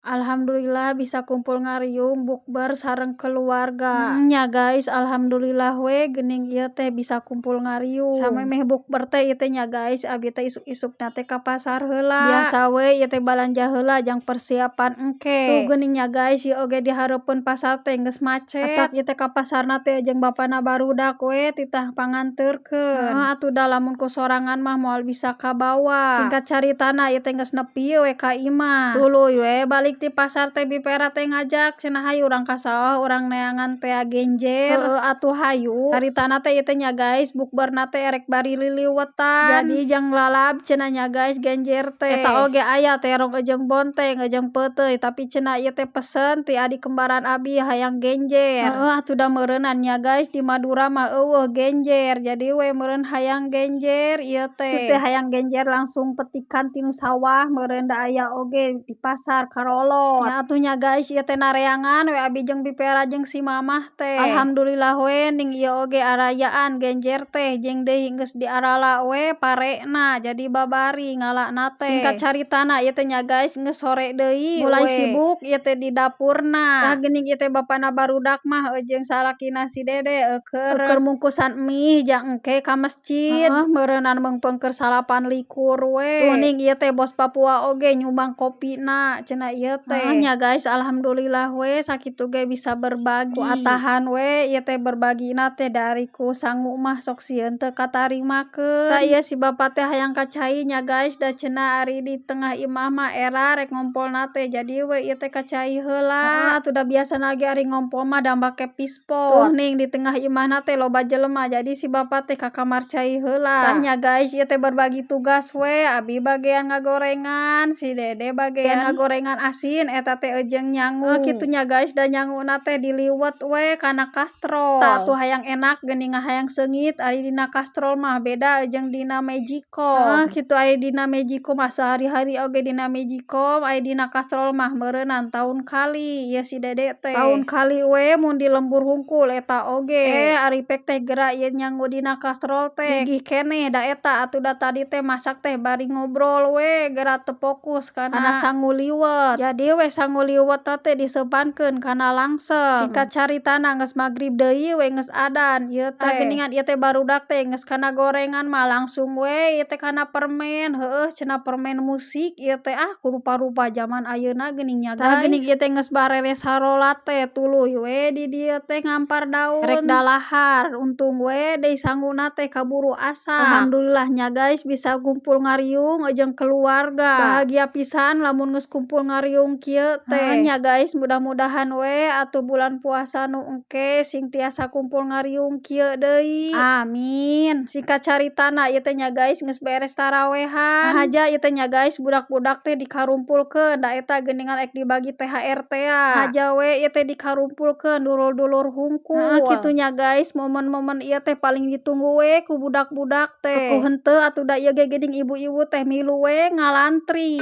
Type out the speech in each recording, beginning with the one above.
Alhamdulillah bisa kumpul ngariung bukber sareng keluarga. Nya guys, alhamdulillah we geuning ieu teh bisa kumpul ngariung. Samemeh bukber teh ieu teh nya guys, abi teh isuk-isukna teh ka pasar heula. Biasa we ieu teh balanja heula jang persiapan engke. Tuh geuning nya guys, ieu oge di hareupeun pasar teh geus macet. Atak ieu teh ka pasarna teh jeung bapana barudak we titah panganteurkeun. Atuh da lamun ku sorangan mah moal bisa kabawa. Singkat caritana ieu teh geus nepi we ka imah. Tuluy we balik ti pasar teh Bipera teh ngajak cenah hayu urang ka sawah urang neangan tea genjer. Heueuh atuh hayu. Caritana teh ieu teh nya guys, bukberna teh erek bari liliwetan. Jadi jang lalab cenah nya guys genjer teh. Eta oge aya terong ejeung bonteng, ejeung peuteuy, tapi cenah ieu teh pesen ti adik kembaran abi hayang genjer. Heueuh atuh da meureunan nya guys, di Madura mah eueuh genjer. Jadi we meureun hayang genjer ieu teh. Teu teh hayang genjer langsung petikan tinu sawah meureun da aya oge di pasar karolot. Nya atuh nya guys, ieu teh nareangan we abi jeung Bipera jeung si mamah teh. Alhamdulillah we ning ieu oge arayaan genjer teh jeung deui geus diarala we parena jadi babari ngalana teh. Singkat caritana ieu teh nya guys geus sore deui mulai sibuk ieu teh di dapurna. Tah geuning ieu teh bapana barudak mah jeung salakina si Dede keur mungkusan mie jang engke ka masjid. Meureunan meungpeung keur salapan likur we. Tuh ning ieu teh bos Papua oge nyumbang kopina cenah ieu teh. Nya guys, alhamdulillah we sakitu ge bisa berbagi. Ku atahan we ieu teh berbagina teh dari ku sangu mah sok sieun teu katarimakeun. Tah ieu si bapa teh hayang kacai nya guys, da cenah ari di tengah imah mah era rek ngompolna teh jadi we ieu teh kacai heula. Atuh da biasana ge ari ngompol mah da make pispot. Tuh ning di tengah imahna teh loba jelema jadi si bapa teh ka kamar cai heula. Tah nya guys, ieu teh berbagi tugas we, abi bagean ngagorengan, si Dede bagean ngagorengan asin eta teh ejeung nyangu. Kitu nya guys, da nyanguna teh diliwet we kana kastrol. Tah atuh hayang enak geuningan hayang seungit ari dina kastrol mah beda jeung dina magicom. Kitu aya dina magicom mah sehari-hari oge dina magicom, aya dina kastrol mah meureunan taun kali ieu si Dede teh. Taun kali we mun di lembur hungkul eta oge. Ari pek teh geura ieu nyangu dina kastrol teh gigih keneh da eta atuh da tadi teh masak teh bari ngobrol we geura teu fokus kana sangu liwet. Jadi we sangu liwetna teh diseupankeun kana langseng. Singkat caritana geus magrib deui we geus adzan ieu teh. Geuningan ieu teh barudak teh geus kana gorengan mah langsung we ieu teh kana permen. Heueuh cenah permen musik ieu teh ku rupa-rupa zaman ayeuna geuning nya guys. Tah geuning ieu teh geus bareres harolat teh tuluy we di dieu teh ngampar daun. Rek dalahar untung we deui sanguna teh kaburu asap. Alhamdulillah nya guys bisa kumpul ngariung jeung keluarga. Bahagia pisan lamun geus kumpul ngariung kieu teh. Nya guys, mudah-mudahan we atuh bulan puasa nu engke sing tiasa kumpul ngariung kieu deui. Amin. Singkat caritana ieu teh nya guys geus beres tarawehan. Haja ieu teh nya guys budak-budak teh dikarumpulkeun da eta geuningan rek dibagi THR tea. Haja we ieu teh dikarumpulkeun dulur-dulur hungkul. Kitu nya guys, momen-momen ieu teh paling ditunggu we ku budak-budak teh. Ku henteu atuh da ieu ge geuning ibu-ibu teh milu we ngalantri.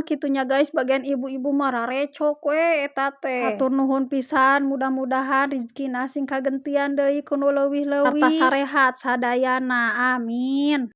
Kitu nya guys, bagian ibu-ibu mah rarecok we eta teh. Hatur nuhun pisan, mudah-mudahan rezekina sing kagentian deui ku nu leuwih-leuwih sarta sarehat sadayana. Amin.